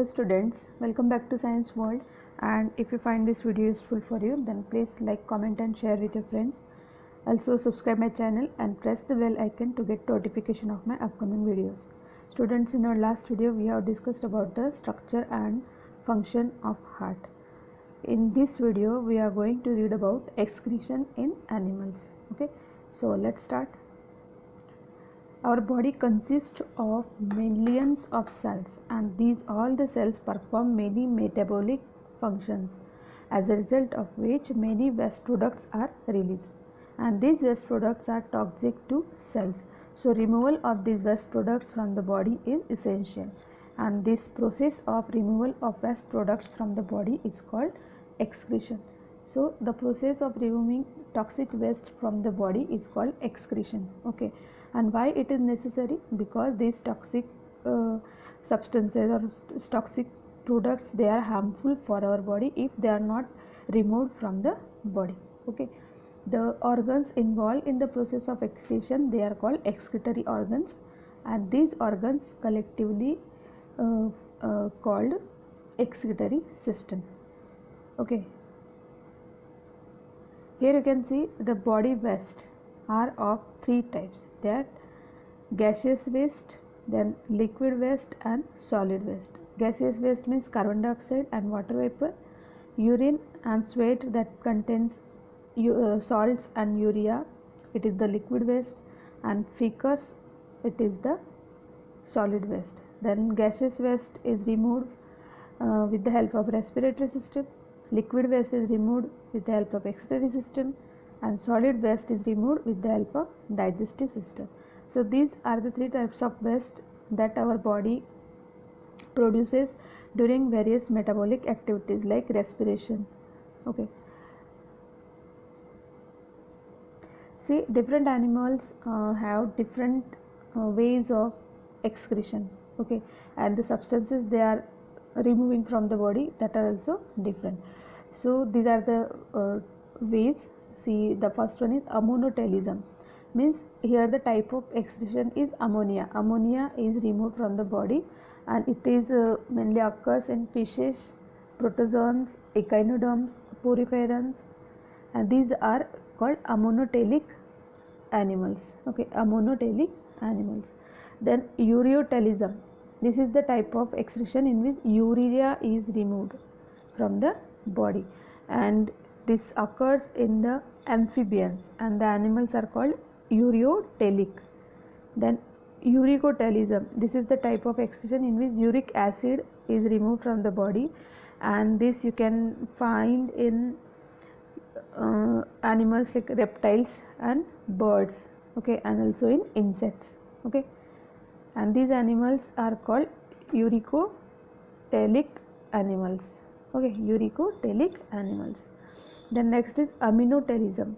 Hello students, welcome back to Science World. And if you find this video useful for you, then please like, comment and share with your friends. Also subscribe my channel and press the bell icon to get notification of my upcoming videos. Students, in our last video we have discussed about the structure and function of heart. In this video we are going to read about excretion in animals. Okay, so let's start. Our body consists of millions of cells, and these all the cells perform many metabolic functions, as a result of which many waste products are released, and these waste products are toxic to cells. So removal of these waste products from the body is essential, and this process of removal of waste products from the body is called excretion. So the process of removing toxic waste from the body is called excretion. Okay, and why it is necessary? Because these toxic substances or toxic products, they are harmful for our body if they are not removed from the body. Okay, the organs involved in the process of excretion, they are called excretory organs, and these organs collectively called excretory system. Okay, here you can see the body waste are of three types, that gaseous waste, then liquid waste and solid waste. Gaseous waste means carbon dioxide and water vapor, urine and sweat that contains salts and urea, it is the liquid waste, and feces, it is the solid waste. Then gaseous waste is removed with the help of respiratory system, liquid waste is removed with the help of excretory system, and solid waste is removed with the help of digestive system. So these are the three types of waste that our body produces during various metabolic activities like respiration. Okay, see, different animals have different ways of excretion. Okay, and the substances they are removing from the body, that are also different. So these are the ways. See, the first one is ammonotelism, means here the type of excretion is ammonia. Ammonia is removed from the body, and it is mainly occurs in fishes, protozoans, echinoderms, poriferans, and these are called ammonotelic animals. Okay, ammonotelic animals. Then ureotelism, this is the type of excretion in which urea is removed from the body, and this occurs in the amphibians, and the animals are called ureotelic. Then uricotelism, this is the type of excretion in which uric acid is removed from the body, and this you can find in animals like reptiles and birds. Okay, and also in insects. Okay, and these animals are called uricotelic animals. Okay, uricotelic animals. Then next is aminotelism.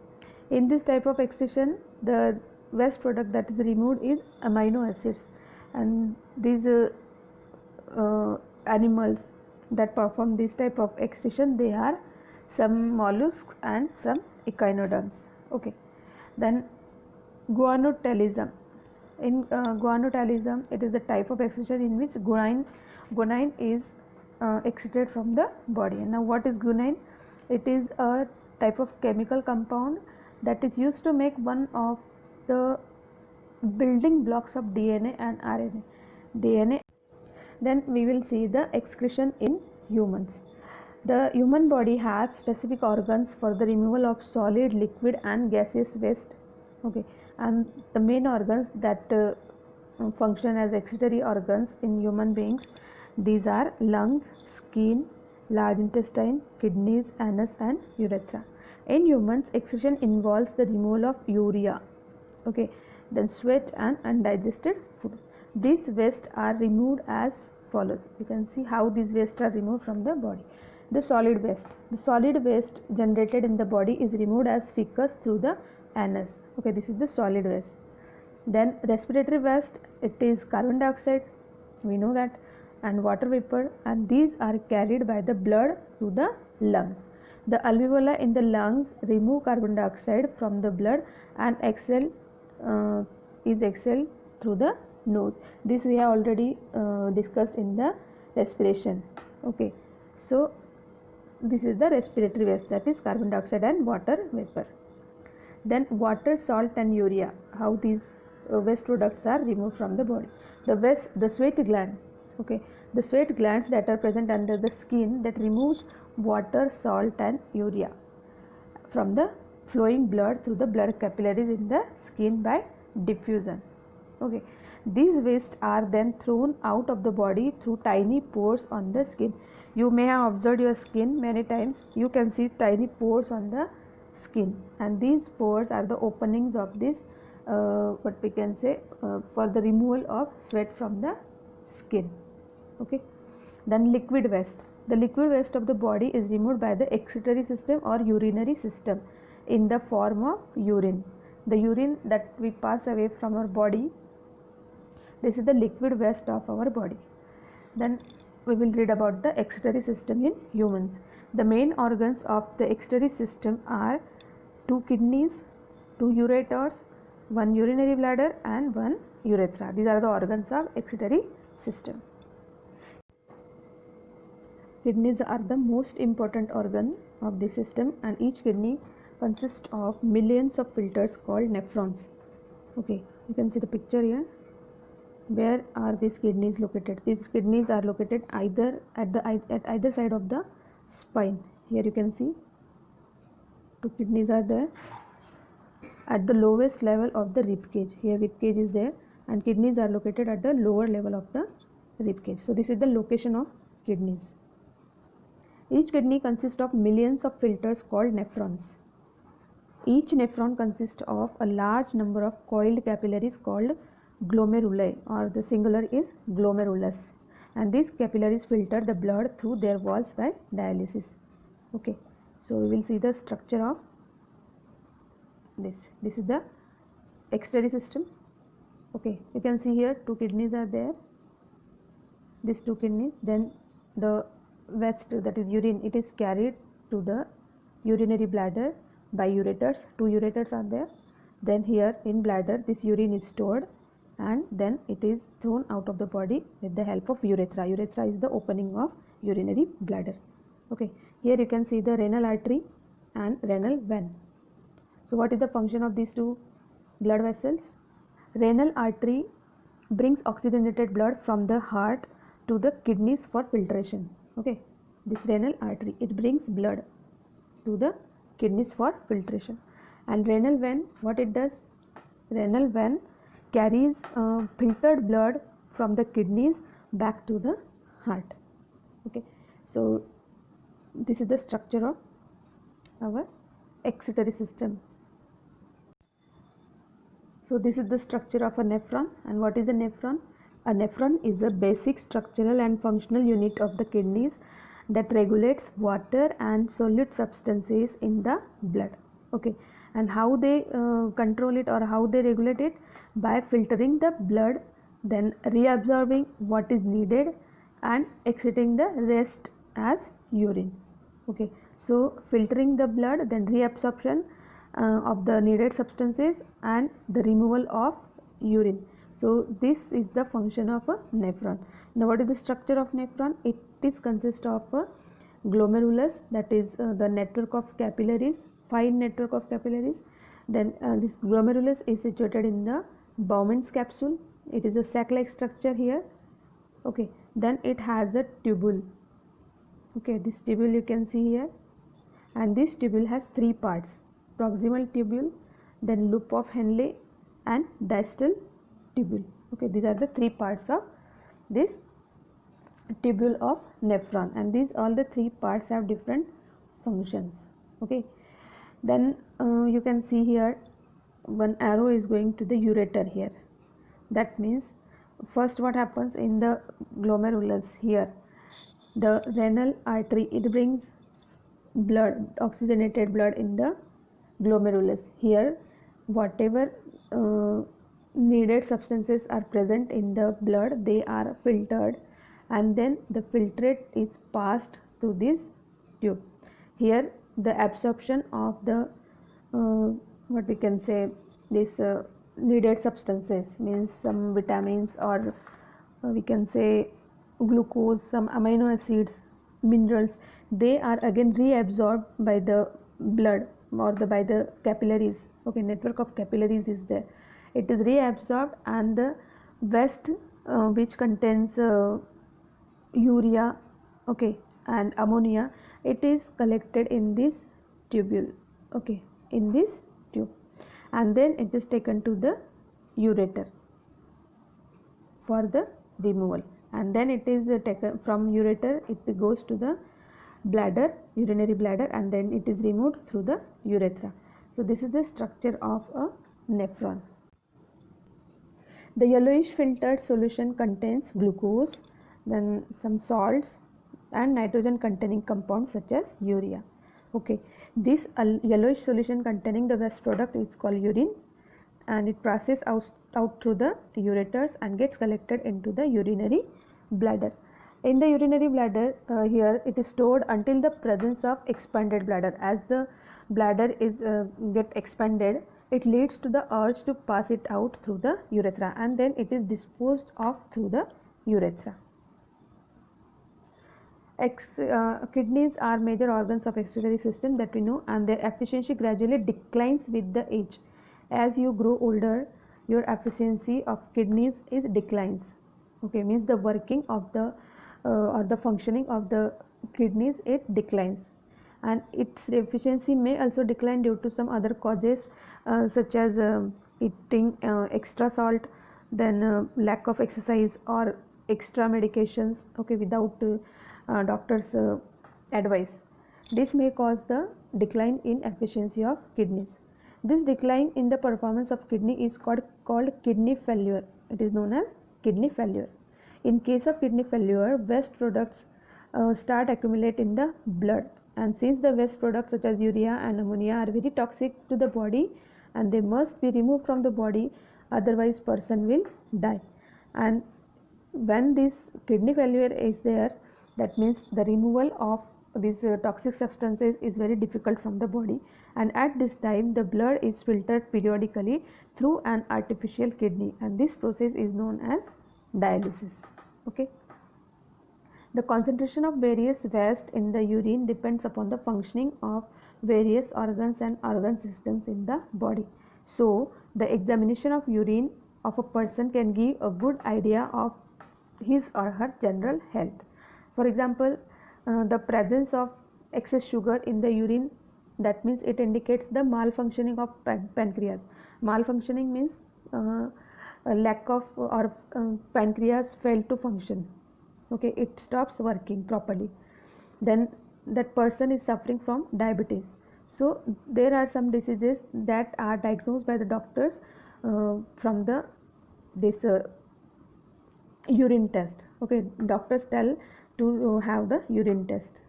In this type of excretion, the waste product that is removed is amino acids, and these animals that perform this type of excretion, they are some mollusks and some echinoderms. Okay, then guanotelism. In guanotelism, it is the type of excretion in which guanine is excreted from the body. And now what is guanine? It is a type of chemical compound that is used to make one of the building blocks of DNA and RNA. Then we will see the excretion in humans. The human body has specific organs for the removal of solid, liquid and gaseous waste. Okay, and the main organs that function as excretory organs in human beings, these are lungs, skin, large intestine, kidneys, anus and urethra. In humans, excretion involves the removal of urea, okay, then sweat and undigested food. These waste are removed as follows. You can see how these waste are removed from the body. The solid waste generated in the body is removed as feces through the anus. Okay, this is the solid waste. Then respiratory waste, it is carbon dioxide, we know that, and water vapor, and these are carried by the blood to the lungs. The alveoli in the lungs remove carbon dioxide from the blood and exhaled through the nose. This we have already discussed in the respiration. Okay, so this is the respiratory waste, that is carbon dioxide and water vapor. Then water, salt and urea, how these waste products are removed from the body. The sweat gland, okay, the sweat glands that are present under the skin that removes water, salt and urea from the flowing blood through the blood capillaries in the skin by diffusion. Okay, these wastes are then thrown out of the body through tiny pores on the skin. You may have observed your skin many times. You can see tiny pores on the skin, and these pores are the openings of this what we can say for the removal of sweat from the skin. Okay, then liquid waste. The liquid waste of the body is removed by the excretory system or urinary system in the form of urine. The urine that we pass away from our body, this is the liquid waste of our body. Then we will read about the excretory system in humans. The main organs of the excretory system are 2 kidneys, 2 ureters, 1 urinary bladder and 1 urethra. These are the organs of excretory system. Kidneys are the most important organ of the system, and each kidney consists of millions of filters called nephrons. Okay, you can see the picture here. Where are these kidneys located? These kidneys are located either at either side of the spine. Here you can see 2 kidneys are there at the lowest level of the rib cage. Here rib cage is there, and kidneys are located at the lower level of the rib cage. So this is the location of kidneys. Each kidney consists of millions of filters called nephrons. Each nephron consists of a large number of coiled capillaries called glomeruli, or the singular is glomerulus, and these capillaries filter the blood through their walls by dialysis. Okay, so we will see the structure of this. This is the excretory system. Okay, you can see here 2 kidneys are there, these 2 kidneys. Then the waste, that is urine, it is carried to the urinary bladder by ureters. 2 ureters are there. Then here in bladder this urine is stored, and then it is thrown out of the body with the help of urethra. Urethra is the opening of urinary bladder. Okay, here you can see the renal artery and renal vein. So what is the function of these 2 blood vessels? Renal artery brings oxygenated blood from the heart to the kidneys for filtration. Okay, this renal artery, it brings blood to the kidneys for filtration. And renal vein, what it does? Renal vein carries filtered blood from the kidneys back to the heart. Okay, so this is the structure of our excretory system. So this is the structure of a nephron. And what is a nephron? A nephron is a basic structural and functional unit of the kidneys that regulates water and solute substances in the blood. Okay, and how they control it, or how they regulate it? By filtering the blood, then reabsorbing what is needed and exiting the rest as urine. Okay, so filtering the blood, then reabsorption of the needed substances and the removal of urine. So this is the function of a nephron. Now what is the structure of nephron? It is consist of a glomerulus, that is the network of capillaries, fine network of capillaries. Then this glomerulus is situated in the Bowman's capsule. It is a sac-like structure here. Okay, then it has a tubule. Okay, this tubule you can see here, and this tubule has 3 parts: proximal tubule, then loop of Henle and distal tubule. Okay, these are the 3 parts of this tubule of nephron, and these all the 3 parts have different functions. Okay, then you can see here one arrow is going to the ureter here. That means first what happens in the glomerulus here, the renal artery, it brings blood, oxygenated blood in the glomerulus. Here whatever needed substances are present in the blood, they are filtered, and then the filtrate is passed through this tube. Here the absorption of the what we can say, this needed substances, means some vitamins, or we can say glucose, some amino acids, minerals, they are again reabsorbed by the blood or by the capillaries. Okay, network of capillaries is there. It is reabsorbed, and the waste which contains urea, okay, and ammonia, it is collected in this tubule, okay, in this tube, and then it is taken to the ureter for the removal, and then it is taken from ureter, it goes to the bladder, urinary bladder, and then it is removed through the urethra. So this is the structure of a nephron. The yellowish filtered solution contains glucose, then some salts and nitrogen containing compounds such as urea. Okay, this yellowish solution containing the waste product is called urine, and it passes out through the ureters and gets collected into the urinary bladder. In the urinary bladder, here it is stored until the presence of expanded bladder. As the bladder is get expanded, it leads to the urge to pass it out through the urethra, and then it is disposed of through the urethra. Kidneys are major organs of excretory system that we know, and their efficiency gradually declines with the age. As you grow older, your efficiency of kidneys is declines. Okay, means the working of the or the functioning of the kidneys, it declines, and its efficiency may also decline due to some other causes such as eating extra salt, then lack of exercise or extra medications, okay, without doctor's advice. This may cause the decline in efficiency of kidneys. This decline in the performance of kidney is called kidney failure. It is known as kidney failure. In case of kidney failure, waste products start accumulate in the blood, and since the waste products such as urea and ammonia are very toxic to the body, and they must be removed from the body, otherwise person will die. And when this kidney failure is there, that means the removal of these toxic substances is very difficult from the body, and at this time the blood is filtered periodically through an artificial kidney, and this process is known as dialysis. Okay, the concentration of various waste in the urine depends upon the functioning of various organs and organ systems in the body. So the examination of urine of a person can give a good idea of his or her general health. For example, the presence of excess sugar in the urine, that means it indicates the malfunctioning of pancreas. Malfunctioning means a lack of or pancreas failed to function. Okay, it stops working properly. Then that person is suffering from diabetes. So there are some diseases that are diagnosed by the doctors from the this urine test. Okay, doctors tell to have the urine test.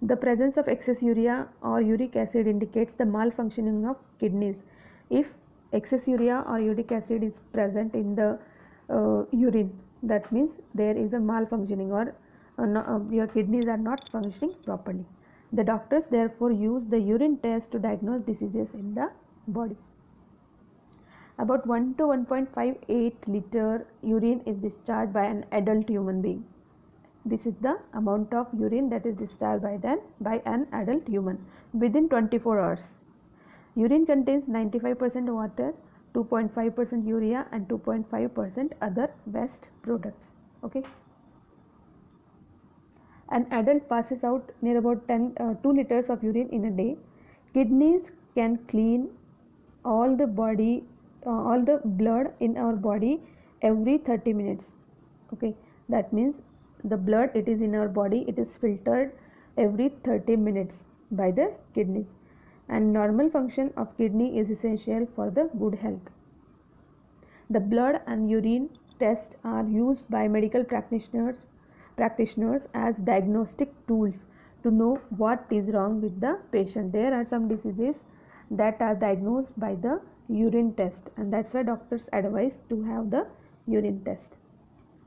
The presence of excess urea or uric acid indicates the malfunctioning of kidneys. If excess urea or uric acid is present in the urine, that means there is a malfunctioning, or your kidneys are not functioning properly. The doctors therefore use the urine test to diagnose diseases in the body. About 1 to 1.58 liter urine is discharged by an adult human being. This is the amount of urine that is discharged by an adult human within 24 hours. Urine contains 95% water, 2.5% urea and 2.5% other waste products. Okay. An adult passes out near about 2 liters of urine in a day. Kidneys can clean all the blood in our body every 30 minutes. Okay, that means the blood it is in our body, it is filtered every 30 minutes by the kidneys, and normal function of kidney is essential for the good health. The blood and urine tests are used by medical practitioners as diagnostic tools to know what is wrong with the patient. There are some diseases that are diagnosed by the urine test, and that's why doctors advise to have the urine test.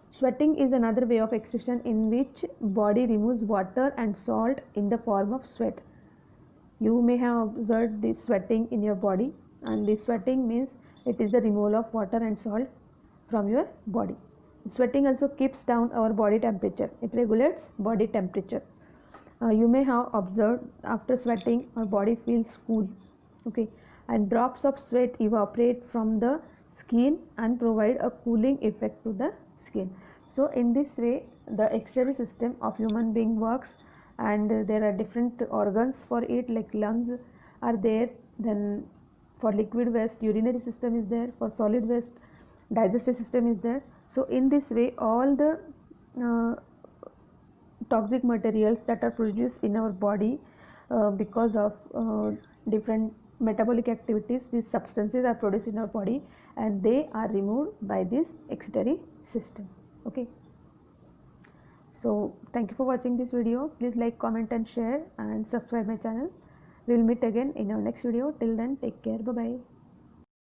Sweating is another way of excretion in which body removes water and salt in the form of sweat. You may have observed this sweating in your body, and this sweating means it is the removal of water and salt from your body. Sweating also keeps down our body temperature. It regulates body temperature. You may have observed after sweating our body feels cool, okay, and drops of sweat evaporate from the skin and provide a cooling effect to the skin. So in this way the excretory system of human being works, and there are different organs for it, like lungs are there, then for liquid waste urinary system is there, for solid waste digestive system is there. So in this way all the uh, toxic materials that are produced in our body because of different metabolic activities, these substances are produced in our body and they are removed by this excretory system. Okay, so thank you for watching this video. Please like, comment and share and subscribe my channel. We will meet again in our next video. Till then, take care. Bye bye.